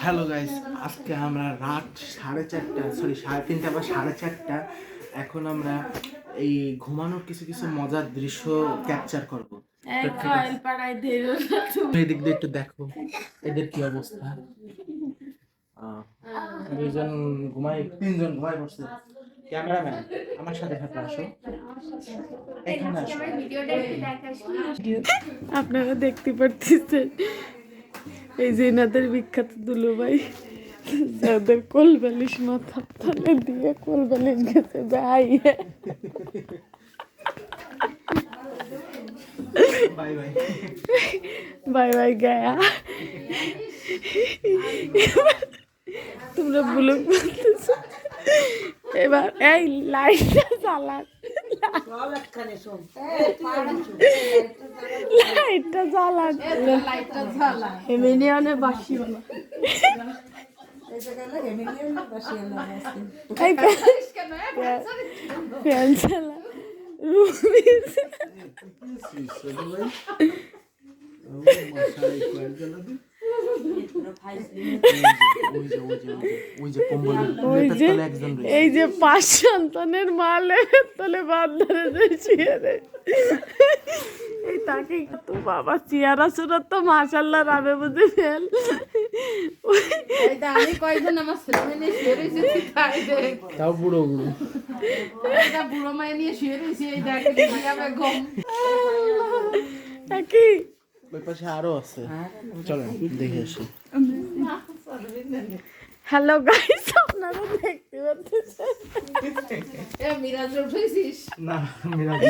Hello guys, আজকে আমরা রাত 4:30 সরি 3:30 বা 4:30 এখন আমরা এই ঘুমানোর কিছু কিছু মজার দৃশ্য ক্যাপচার করব। এদিক দিয়ে একটু দেখো এদের কি অবস্থা। দুইজন ঘুমাই, তিনজন ঘুমাই পড়ছে। ক্যামেরাম্যান আমার সাথে সাথে আসো, এখানে আসো। আপনারা দেখতে পাচ্ছেন এই যে এনাদের বিখ্যাত দুলু ভাই, যাদের কোলবালিশ মাথার তলে দিয়ে কোলবালিশ গেছে ভাই। বাই বাই বাই বাই গায়া। তোমরা ব্লগ বলতেছ, এবার এই লাইটটা জ্বালান, লাইটটা জ্বালান, হেমিনিয়নে বাসিওয়ালা। ফ্যান চালা এই যে 5 সন্তানের মা লেগের তলে বাদ ধরে শুয়ে রে। এই তাকে তো বাবা চেয়ারা চোরা তো মাশাল্লাহ রাবে বুঝে ফেল। আমি কয়জন আমার ছেলে নিয়ে শুয়ে রয়েছে, তাও বুড়ো বুড়ো বুড়ো মায়ের নিয়ে শুয়ে রয়েছে। এই দেখে ঘুম কি ওই পাশে আরো আছে, চলেন দেখে আসি। হ্যালো গাইস, আপনারা দেখতে পাচ্ছেন মিরাজ উঠেছিস না, মিরাজ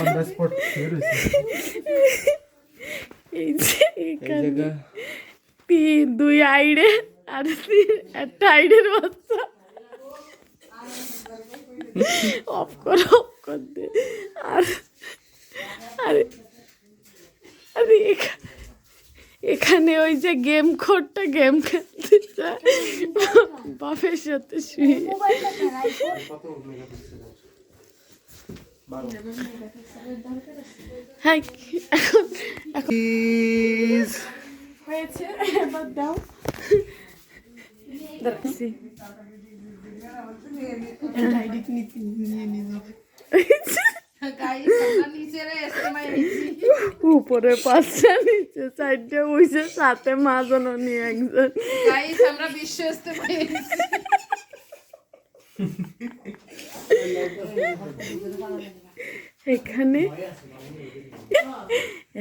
অন দ্য স্পট শুয়ে রয়েছে। এই যে এখানে 2 আইডে আর 1 আইডের বাচ্চা অফ কর দে। আর আরে এখানে ওই যে গেম খোরটা গেম খেলতে চায় বাপের সাথে শুয়ে। হ্যাঁ, এখন হয়েছে, এবার দাও। উপরে 5টা, নিচে 4টে, উইছে 7 মাজন নিয়ে একজন। আমরা বিশ্ব এখানে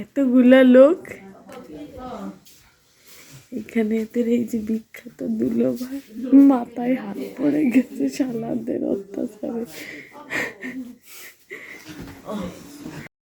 এতগুলা লোক, এখানে এদের এই যে বিখ্যাত দুলো ভাই মাথায় হাত পড়ে গেছে শালাদের অত্যাচারে।